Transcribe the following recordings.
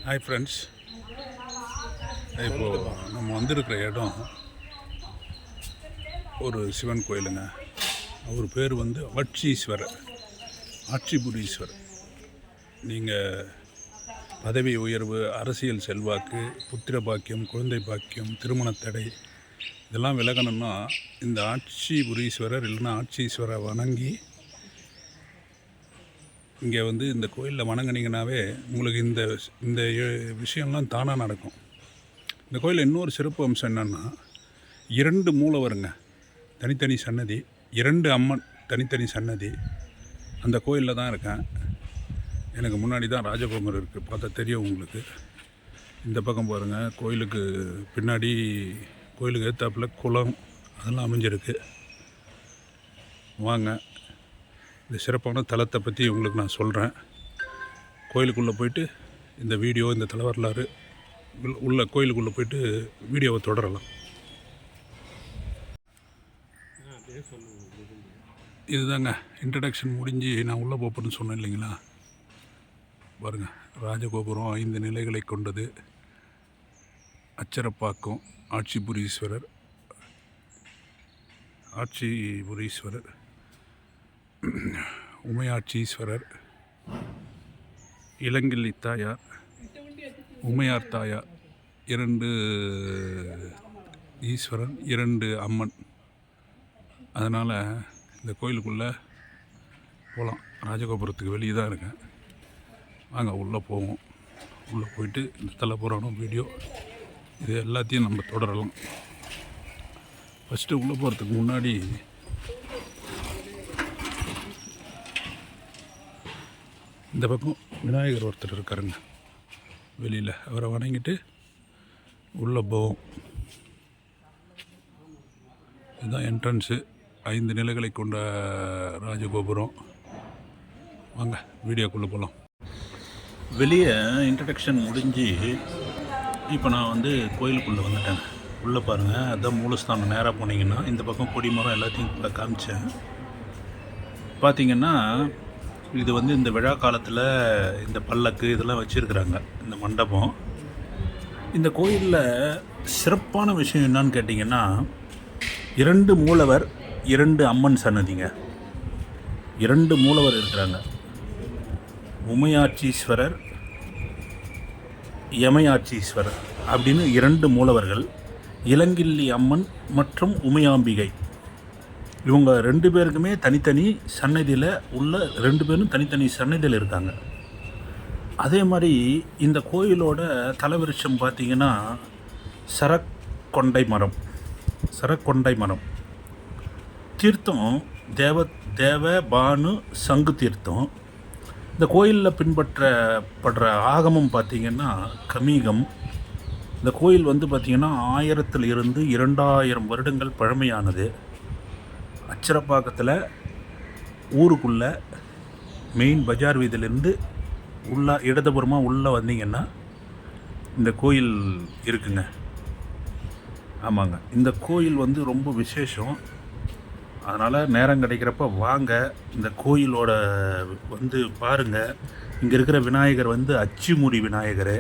Hi friends, இப்போது நம்ம வந்திருக்கிற இடம் ஒரு சிவன் கோயிலுங்க. அவர் பேர் வந்து ஆட்சீஸ்வரர், ஆட்சிபுரீஸ்வரர். நீங்கள் பதவி உயர்வு, அரசியல் செல்வாக்கு, புத்திர பாக்கியம், குழந்தை பாக்கியம், திருமணத்தடை இதெல்லாம் விலகணும்னா இந்த ஆட்சிபுரீஸ்வரர் இல்லைன்னா ஆட்சீஸ்வரரை வணங்கி இங்கே வந்து இந்த கோயிலில் வணங்கினீங்கன்னாவே உங்களுக்கு இந்த இந்த விஷயம்லாம் தானாக நடக்கும். இந்த கோயிலில் இன்னொரு சிறப்பு அம்சம் என்னென்னா, 2 மூலவருங்க, தனித்தனி சன்னதி, 2 அம்மன் தனித்தனி சன்னதி. அந்த கோயிலில் தான் இருக்கேன். எனக்கு முன்னாடி தான் ராஜகோபுரம் இருக்குது, பார்த்தா தெரியும் உங்களுக்கு. இந்த பக்கம் பாருங்கள், கோயிலுக்கு பின்னாடி கோயிலுக்கு ஏற்றாப்புல குளம் அதெல்லாம் அமைஞ்சிருக்கு. வாங்க, இந்த சிறப்பான தலத்தை பற்றி உங்களுக்கு நான் சொல்கிறேன். கோயிலுக்குள்ளே போயிட்டு இந்த வீடியோ, இந்த தல வரலாறு உள்ள கோயிலுக்குள்ளே போயிட்டு வீடியோவை தொடரலாம். இதுதாங்க இன்ட்ரடக்ஷன் முடிஞ்சு நான் உள்ளே போப்பேன்னு சொன்னேன் இல்லைங்களா. பாருங்கள், ராஜகோபுரம் 5 நிலைகளை கொண்டது. அச்சரப்பாக்கம் ஆட்சிபுரீஸ்வரர், ஆட்சிபுரீஸ்வரர், உமையாட்சீஸ்வரர், இளங்கிள்ளி தாயார், உமையார் தாயார், 2 ஈஸ்வரன், 2 அம்மன். அதனால் இந்த கோயிலுக்குள்ளே போகலாம். ராஜகோபுரத்துக்கு வெளியே தான் இருக்கேன். வாங்க உள்ளே போவோம். உள்ளே போயிட்டு இந்த தலை புராணம் வீடியோ இது எல்லாத்தையும் நம்ம தொடரலாம். ஃபஸ்ட்டு உள்ளே போகிறதுக்கு முன்னாடி இந்த பக்கம் விநாயகர் ஒருத்தர் இருக்காருங்க வெளியில். அவரை வணங்கிட்டு உள்ளே போவோம். இதுதான் என்ட்ரன்ஸு. 5 நிலைகளை கொண்ட ராஜகோபுரம். வாங்க வீடியோக்குள்ளே போகலாம். வெளியே இன்ட்ரடக்ஷன் முடிஞ்சு இப்போ நான் வந்து கோயிலுக்குள்ளே வந்துட்டேன். உள்ளே பாருங்கள், அதுதான் மூலஸ்தானம். நேராக போனீங்கன்னா இந்த பக்கம் கொடிமரம் எல்லாத்தையும் காமிச்சேன். பார்த்திங்கன்னா இது வந்து இந்த விழா காலத்தில் இந்த பல்லக்கு இதெல்லாம் வச்சுருக்குறாங்க, இந்த மண்டபம். இந்த கோயிலில் சிறப்பான விஷயம் என்னான்னு கேட்டிங்கன்னா, 2 மூலவர், 2 அம்மன் சன்னதிங்க. 2 மூலவர் இருக்கிறாங்க. உமையாட்சீஸ்வரர், யமையாட்சீஸ்வரர் அப்படின்னு 2 மூலவர்கள். இளங்கிள்ளி அம்மன் மற்றும் உமையாம்பிகை, இவங்க 2 பேருக்குமே தனித்தனி சன்னதியில் உள்ள 2 பேரும் தனித்தனி சன்னதியில் இருக்காங்க. அதே மாதிரி இந்த கோயிலோட தலைவிருட்சம் பார்த்திங்கன்னா சரக்கொண்டை மரம். தீர்த்தம் தேவ பானு சங்கு தீர்த்தம். இந்த கோயிலில் பின்பற்றப்படுற ஆகமம் பார்த்திங்கன்னா கமீகம். இந்த கோயில் வந்து பார்த்திங்கன்னா 1000 இருந்து 2000 வருடங்கள் பழமையானது. அச்சரப்பாக்கத்தில் ஊருக்குள்ளே மெயின் பஜார் வீதியிலேருந்து இடதுபுறமாக உள்ளே வந்தீங்கன்னா இந்த கோயில் இருக்குங்க. ஆமாங்க, இந்த கோயில் வந்து ரொம்ப விசேஷம். அதனால் நேரம் கிடைக்கிறப்ப வாங்க, இந்த கோயிலோட வந்து பாருங்கள். இங்கே இருக்கிற விநாயகர் வந்து அச்சுமுடி விநாயகர்.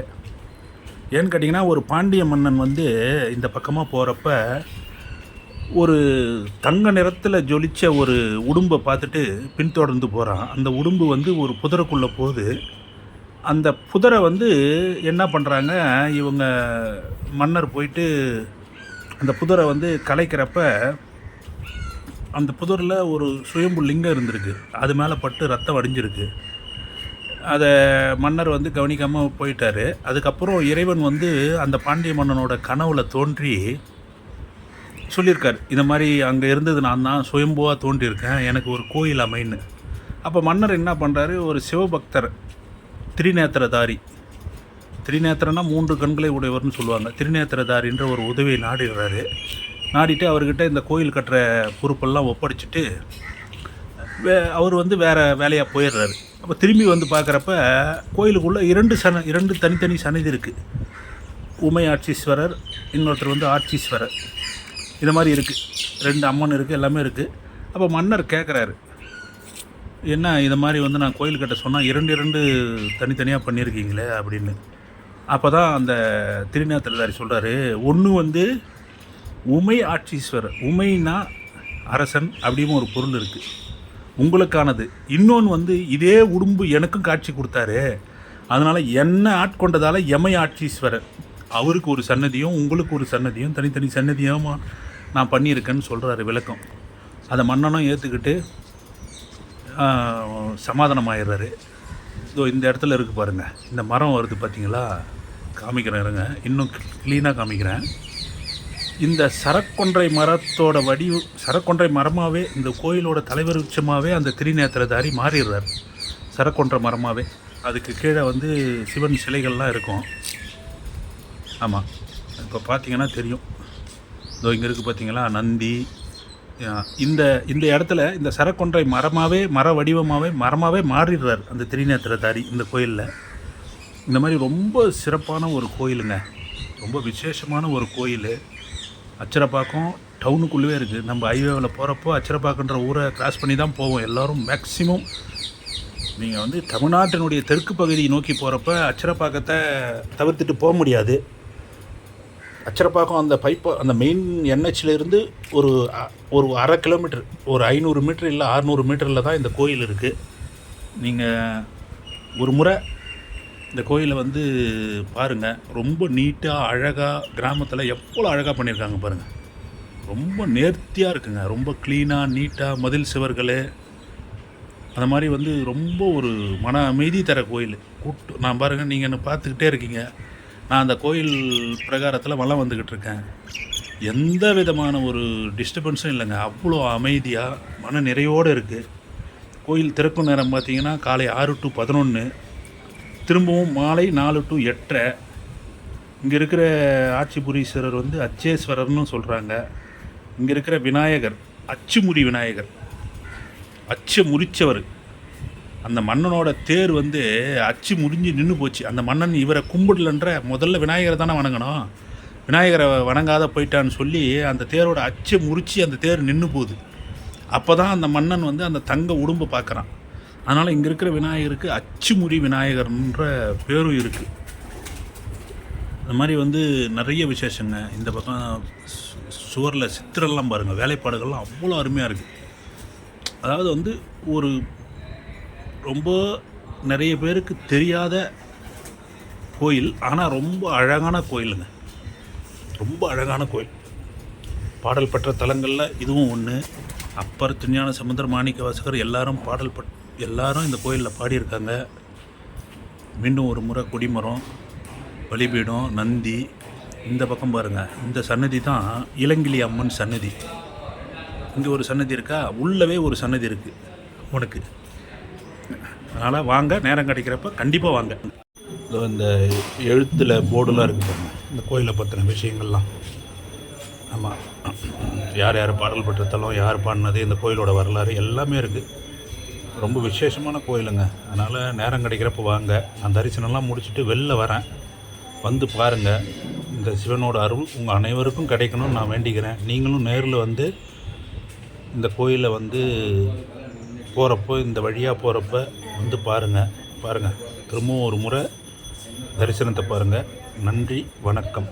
ஏன்னு கேட்டிங்கன்னா, ஒரு பாண்டிய மன்னன் வந்து இந்த பக்கமாக போகிறப்ப ஒரு தங்க நிறத்தில் ஜொலித்த ஒரு உடும்பை பார்த்துட்டு பின்தொடர்ந்து போகிறான். அந்த உடும்பு வந்து ஒரு புதருக்குள்ளே போகுது. அந்த புதரை வந்து என்ன பண்ணுறாங்க இவங்க, மன்னர் போயிட்டு அந்த புதரை வந்து கலைக்கிறப்ப அந்த புதரில் ஒரு சுயம்பு லிங்கம் இருந்திருக்கு. அது மேலே பட்டு ரத்தம் வடிஞ்சிருக்கு. அதை மன்னர் வந்து கவனிக்காமல் போயிட்டார். அதுக்கப்புறம் இறைவன் வந்து அந்த பாண்டிய மன்னனோட கனவுல தோன்றி சொல்லியிருக்கார், இந்த மாதிரி அங்கே இருந்தது நான் தான் சுயம்புவாக தோன்றியிருக்கேன், எனக்கு ஒரு கோயில் அமைன்னு. அப்போ மன்னர் என்ன பண்ணுறாரு, ஒரு சிவபக்தர், திரிநேத்திரனா 3 கண்களை உடையவர்னு சொல்லுவாங்க. திரிநேத்திரதாரின்ற ஒரு உதவியை நாடிட்டு அவர்கிட்ட இந்த கோயில் கட்டுற பொறுப்பெல்லாம் ஒப்படைச்சிட்டு அவர் வந்து வேறு வேலையாக போயிடுறாரு. அப்போ திரும்பி வந்து பார்க்குறப்ப கோயிலுக்குள்ளே 2 தனித்தனி சன்னதி இருக்குது. உமையாட்சீஸ்வரர், இன்னொருத்தர் வந்து ஆட்சீஸ்வரர். இது மாதிரி இருக்குது. 2 அம்மன் இருக்குது, எல்லாமே இருக்குது. அப்போ மன்னர் கேட்குறாரு, என்ன இது மாதிரி வந்து நான் கோயில் கட்ட சொன்னால் 2 தனித்தனியாக பண்ணியிருக்கீங்களே அப்படின்னு. அப்போ தான் அந்த திருநாத்திரதாரி சொல்கிறாரு, ஒன்று வந்து உமை ஆட்சீஸ்வரர், உமைனா அரசன் அப்படின்னு ஒரு பொருள் இருக்குது, உங்களுக்கானது. இன்னொன்று வந்து இதே உடும்பு எனக்கும் காட்சி கொடுத்தாரு, அதனால் என்ன ஆட்கொண்டதால் எமை ஆட்சீஸ்வரர், அவருக்கு ஒரு சன்னதியும் உங்களுக்கு ஒரு சன்னதியும் தனித்தனி சன்னதியும் நான் பண்ணியிருக்கேன்னு சொல்கிறாரு விளக்கம். அதை மன்னனும் ஏற்றுக்கிட்டு சமாதானமாயிடுறாரு. இதோ இந்த இடத்துல இருக்குது பாருங்கள், இந்த மரம் வருது பார்த்தீங்களா, காமிக்கிறேன் இருங்க, இன்னும் க்ளீனாக காமிக்கிறேன். இந்த சரக்கொன்றை மரத்தோட சரக்கொன்றை மரமாகவே இந்த கோயிலோட தலைவர் உச்சமாகவே அந்த திருநேத்திரதாரி மாறிடுறார். சரக்கொன்றை மரமாகவே அதுக்கு கீழே வந்து சிவன் சிலைகள்லாம் இருக்கும். ஆமாம், இப்போ பார்த்தீங்கன்னா தெரியும், இதோ இங்கே இருக்குது பார்த்தீங்களா நந்தி. இந்த இந்த இடத்துல இந்த சரக்கொன்றை மர வடிவமாகவே மாறிடுறார் அந்த திருநேத்திரதாரி இந்த கோயிலில். இந்த மாதிரி ரொம்ப சிறப்பான ஒரு கோயிலுங்க, ரொம்ப விசேஷமான ஒரு கோயில். அச்சரப்பாக்கம் டவுனுக்குள்ளே இருக்குது. நம்ம ஹைவேவில் போகிறப்போ அச்சரப்பாக்கன்ற ஊரை கிராஸ் பண்ணி தான் போவோம் எல்லோரும். மேக்ஸிமம் நீங்கள் வந்து தமிழ்நாட்டினுடைய தெற்கு பகுதியை நோக்கி போகிறப்ப அச்சரப்பாக்கத்தை தவிர்த்துட்டு போக முடியாது. அச்சரப்பாக்கம் அந்த மெயின் என்ஹெச்சிலேருந்து ஒரு அரை கிலோமீட்டர், ஒரு 500 மீட்டர் இல்லை 600 மீட்டரில் தான் இந்த கோயில் இருக்குது. நீங்கள் ஒரு முறை இந்த கோயிலை வந்து பாருங்கள், ரொம்ப நீட்டாக அழகாக, கிராமத்தில் எவ்வளோ அழகாக பண்ணியிருக்காங்க பாருங்கள். ரொம்ப நேர்த்தியாக இருக்குங்க, ரொம்ப க்ளீனாக நீட்டாக, மதில் சுவர்கள் அந்த மாதிரி வந்து ரொம்ப ஒரு மன அமைதி தர கோயில். நான் பாருங்கள், நீங்கள் என்ன பார்த்துக்கிட்டே இருக்கீங்க, நான் அந்த கோயில் பிரகாரத்தில் வலம் வந்துக்கிட்டு இருக்கேன். எந்த விதமான ஒரு டிஸ்டர்பன்ஸும் இல்லைங்க, அவ்வளோ அமைதியாக மன நிறைவோடு இருக்குது. கோயில் திறக்கும் நேரம் பார்த்திங்கன்னா காலை 6 to 11, திரும்பவும் மாலை 4 to 8:30. இங்கே இருக்கிற ஆட்சிபுரீஸ்வரர் வந்து அச்சேஸ்வரர்னு சொல்கிறாங்க. இங்கே இருக்கிற விநாயகர் அச்சுமுடி விநாயகர், அச்சு முறிச்சவர். அந்த மன்னனோட தேர் வந்து அச்சு முறிஞ்சு நின்று போச்சு. அந்த மன்னன் இவரை கும்பிடலன்ற முதல்ல விநாயகரை தானே வணங்கணும், விநாயகரை வணங்காத போயிட்டான்னு சொல்லி அந்த தேரோட அச்சை முறித்து அந்த தேர் நின்று போகுது. அப்போ தான் அந்த மன்னன் வந்து அந்த தங்க உடும்பை பார்க்குறான். அதனால் இங்கே இருக்கிற விநாயகருக்கு அச்சுமுறி விநாயகர்ன்ற பேரும் இருக்குது. இந்த மாதிரி வந்து நிறைய விசேஷங்க. இந்த பக்கம் சுவரில் சித்திரெல்லாம் பாருங்கள், வேலைப்பாடுகள்லாம் அவ்வளோ அருமையாக இருக்குது. அதாவது வந்து ஒரு ரொம்ப நிறைய பேருக்கு தெரியாத கோயில், ஆனால் ரொம்ப அழகான கோயிலுங்க, ரொம்ப அழகான கோயில். பாடல் பெற்ற தலங்களில் இதுவும் ஒன்று. அப்பர், திருஞான சம்பந்தர், மாணிக்கவாசகர் எல்லாரும் இந்த கோயிலில் பாடியிருக்காங்க. மீண்டும் ஒரு முறை கொடிமரம், பலிபீடம், நந்தி. இந்த பக்கம் பாருங்கள், இந்த சன்னதி தான் இளங்கிலி அம்மன் சன்னதி. இங்கே ஒரு சன்னதி இருக்கா, உள்ளவே ஒரு சன்னதி இருக்குது உனக்கு. அதனால் வாங்க, நேரம் கிடைக்கிறப்ப கண்டிப்பாக வாங்க. இந்த எழுத்தில் போர்டுலாம் இருக்குது பாருங்க, இந்த கோயிலை பற்றின விஷயங்கள்லாம். ஆமாம், யார் யார் பாடல் பெற்ற தலம், யார் பாடினது, இந்த கோயிலோட வரலாறு எல்லாமே இருக்குது. ரொம்ப விசேஷமான கோயிலுங்க. அதனால் நேரம் கிடைக்கிறப்ப வாங்க. நான் தரிசனம்லாம் முடிச்சுட்டு வெளில வரேன், வந்து பாருங்கள். இந்த சிவனோட அருள் உங்கள் அனைவருக்கும் கிடைக்கணும்னு நான் வேண்டிக்கிறேன். நீங்களும் நேரில் வந்து இந்த கோயிலை வந்து போகிறப்போ, இந்த வழியாக போகிறப்ப வந்து பாருங்கள். திரும்பவும் ஒரு முறை தரிசனத்தை பாருங்கள். நன்றி, வணக்கம்.